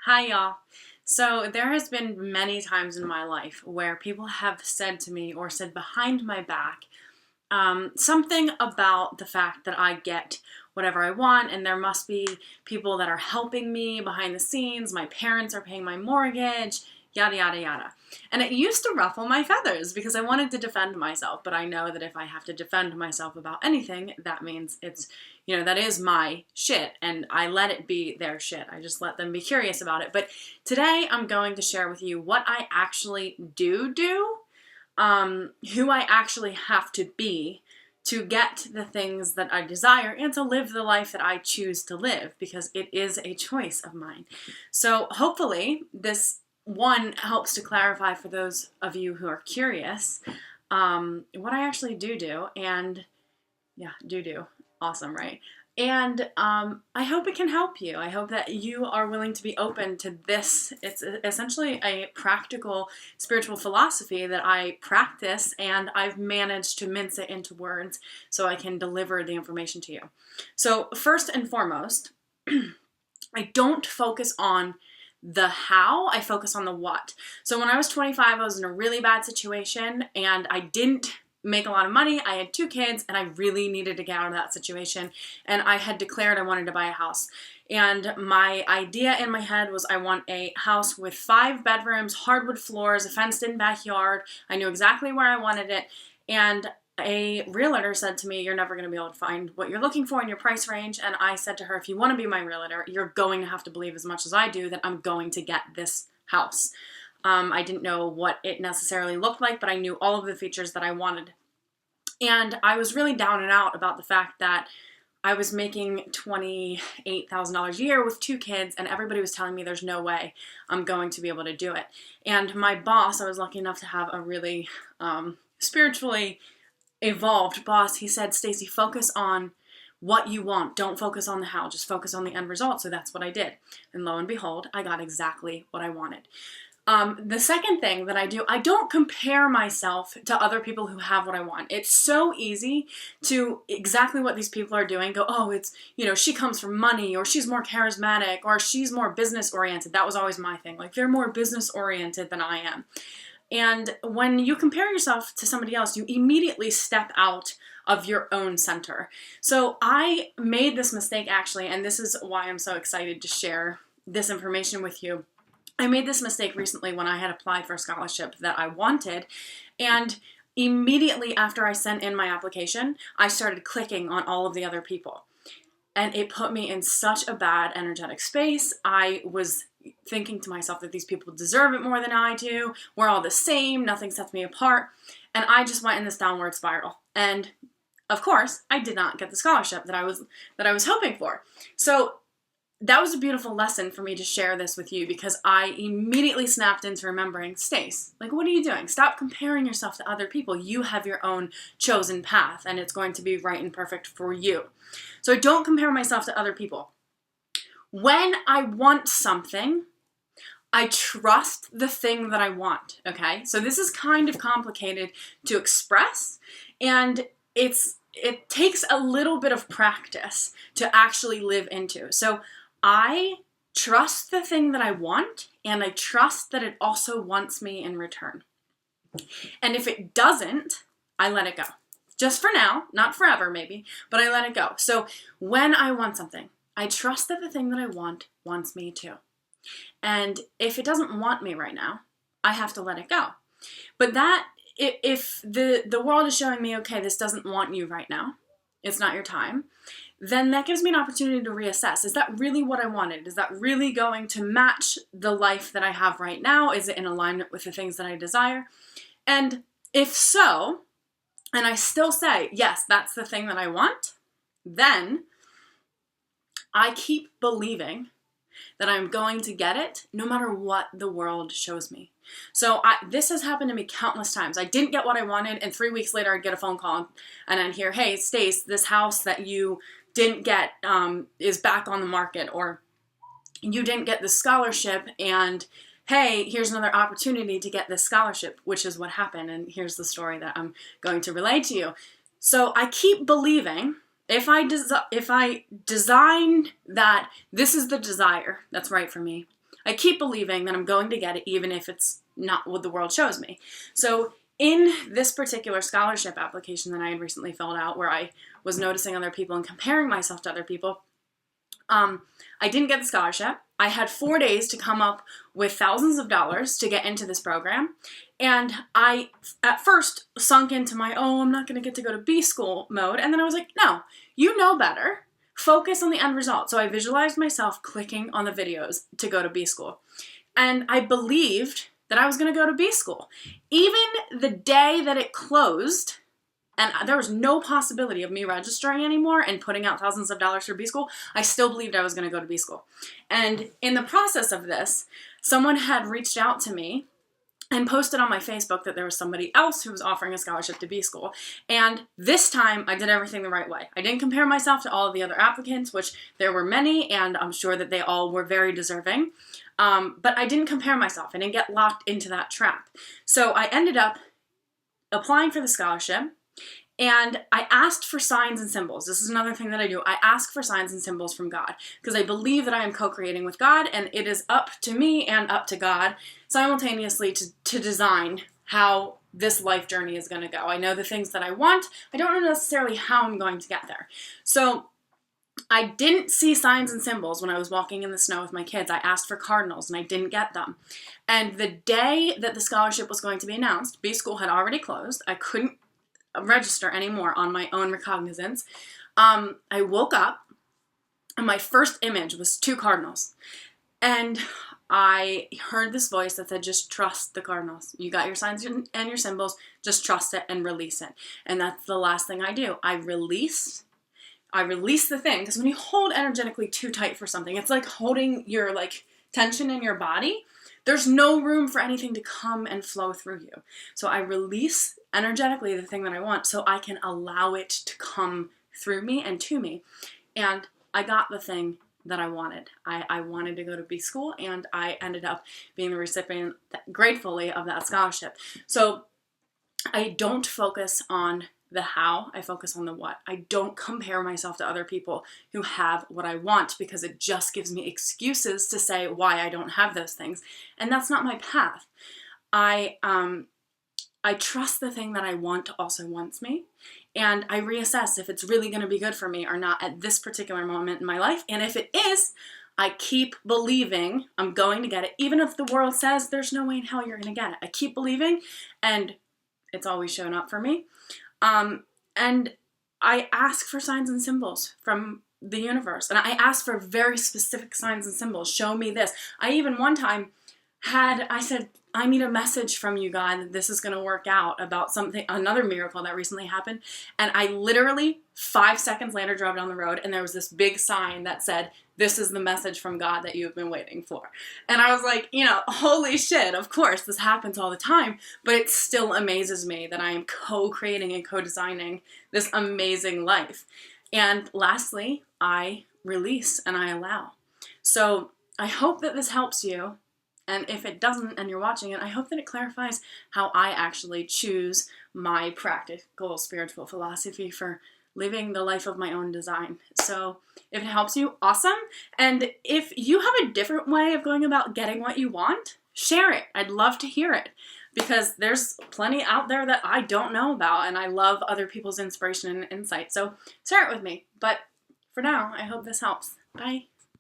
Hi, y'all. So, there has been many times in my life where people have said to me or said behind my back something about the fact that I get whatever I want, and there must be people that are helping me behind the scenes. My parents are paying my mortgage, yada, yada, yada. And it used to ruffle my feathers because I wanted to defend myself, but I know that if I have to defend myself about anything, that means that is my shit, and I let it be their shit. I just let them be curious about it. But today I'm going to share with you what I actually do, who I actually have to be to get the things that I desire and to live the life that I choose to live, because it is a choice of mine. So hopefully this one helps to clarify for those of you who are curious what I actually do. And yeah, do. Awesome, right? And I hope it can help you. I hope that you are willing to be open to this. It's essentially a practical spiritual philosophy that I practice, and I've managed to mince it into words so I can deliver the information to you. So first and foremost, I don't focus on the how, I focus on the what. So when I was 25, I was in a really bad situation and I didn't make a lot of money. I had 2 kids and I really needed to get out of that situation. And I had declared I wanted to buy a house. And my idea in my head was I want a house with 5 bedrooms, hardwood floors, a fenced-in backyard. I knew exactly where I wanted it. And a realtor said to me, "You're never going to be able to find what you're looking for in your price range." And I said to her, "If you want to be my realtor, you're going to have to believe as much as I do that I'm going to get this house." I didn't know what it necessarily looked like, but I knew all of the features that I wanted. And I was really down and out about the fact that I was making $28,000 a year with 2 kids, and everybody was telling me there's no way I'm going to be able to do it. And my boss, I was lucky enough to have a really spiritually evolved boss. He said, "Stacy, focus on what you want. Don't focus on the how. Just focus on the end result." So that's what I did. And lo and behold, I got exactly what I wanted. The second thing that I do, I don't compare myself to other people who have what I want. It's so easy to exactly what these people are doing go, "Oh, it's, she comes from money, or she's more charismatic, or she's more business oriented." That was always my thing. Like, they're more business oriented than I am. And when you compare yourself to somebody else, you immediately step out of your own center. So I made this mistake, actually, and this is why I'm so excited to share this information with you. I made this mistake recently when I had applied for a scholarship that I wanted, and immediately after I sent in my application, I started clicking on all of the other people. And it put me in such a bad energetic space. I was thinking to myself that these people deserve it more than I do. We're all the same. Nothing sets me apart. And I just went in this downward spiral. And of course, I did not get the scholarship that I was hoping for. So that was a beautiful lesson for me to share this with you, because I immediately snapped into remembering, "Stace, like, what are you doing? Stop comparing yourself to other people. You have your own chosen path, and it's going to be right and perfect for you." So I don't compare myself to other people. When I want something, I trust the thing that I want, okay? So this is kind of complicated to express, and it takes a little bit of practice to actually live into. So I trust the thing that I want, and I trust that it also wants me in return. And if it doesn't, I let it go. Just for now, not forever maybe, but I let it go. So when I want something, I trust that the thing that I want wants me too. And if it doesn't want me right now, I have to let it go. But if the world is showing me, okay, this doesn't want you right now, it's not your time, then that gives me an opportunity to reassess. Is that really what I wanted? Is that really going to match the life that I have right now? Is it in alignment with the things that I desire? And if so, and I still say, yes, that's the thing that I want, then I keep believing that I'm going to get it no matter what the world shows me. So this has happened to me countless times. I didn't get what I wanted, and 3 weeks later I'd get a phone call and I'd hear, "Hey, Stace, this house that you didn't get is back on the market," or "You didn't get the scholarship, and hey, here's another opportunity to get this scholarship," which is what happened, and here's the story that I'm going to relay to you. So I keep believing, if I design that this is the desire that's right for me, I keep believing that I'm going to get it even if it's not what the world shows me. So in this particular scholarship application that I had recently filled out, where I was noticing other people and comparing myself to other people, I didn't get the scholarship. I had 4 days to come up with thousands of dollars to get into this program. And I, at first, sunk into my, oh, I'm not going to get to go to B school mode. And then I was like, no, you know better. Focus on the end result. So I visualized myself clicking on the videos to go to B school. And I believed that I was going to go to B school. Even the day that it closed, and there was no possibility of me registering anymore and putting out thousands of dollars for B school, I still believed I was going to go to B school. And in the process of this, someone had reached out to me and posted on my Facebook that there was somebody else who was offering a scholarship to B school. And this time, I did everything the right way. I didn't compare myself to all of the other applicants, which there were many, and I'm sure that they all were very deserving. But I didn't compare myself. I didn't get locked into that trap. So I ended up applying for the scholarship, and I asked for signs and symbols. This is another thing that I do. I ask for signs and symbols from God because I believe that I am co-creating with God, and it is up to me and up to God simultaneously to design how this life journey is going to go. I know the things that I want. I don't know necessarily how I'm going to get there. So I didn't see signs and symbols when I was walking in the snow with my kids. I asked for cardinals and I didn't get them. And the day that the scholarship was going to be announced, B school had already closed. I couldn't register anymore on my own recognizance. I woke up and my first image was 2 cardinals. And I heard this voice that said, just trust the cardinals. You got your signs and your symbols. Just trust it and release it. And that's the last thing I do. I release the thing, because when you hold energetically too tight for something, it's like holding your tension in your body. There's no room for anything to come and flow through you. So I release energetically the thing that I want so I can allow it to come through me and to me. And I got the thing that I wanted. I wanted to go to B school, and I ended up being the recipient, gratefully, of that scholarship. So I don't focus on the how, I focus on the what. I don't compare myself to other people who have what I want, because it just gives me excuses to say why I don't have those things. And that's not my path. I trust the thing that I want also wants me, and I reassess if it's really going to be good for me or not at this particular moment in my life. And if it is, I keep believing I'm going to get it, even if the world says there's no way in hell you're going to get it. I keep believing, and it's always shown up for me. And I ask for signs and symbols from the universe, and I ask for very specific signs and symbols. Show me this. I even one time I said, I need a message from you, God, that this is going to work out about something, another miracle that recently happened. And I literally 5 seconds later drove down the road, and there was this big sign that said, this is the message from God that you've been waiting for. And I was like, holy shit, of course, this happens all the time, but it still amazes me that I am co-creating and co-designing this amazing life. And lastly, I release and I allow. So I hope that this helps you. And if it doesn't and you're watching it, I hope that it clarifies how I actually choose my practical spiritual philosophy for living the life of my own design. So if it helps you, awesome. And if you have a different way of going about getting what you want, share it. I'd love to hear it, because there's plenty out there that I don't know about, and I love other people's inspiration and insight. So share it with me. But for now, I hope this helps. Bye.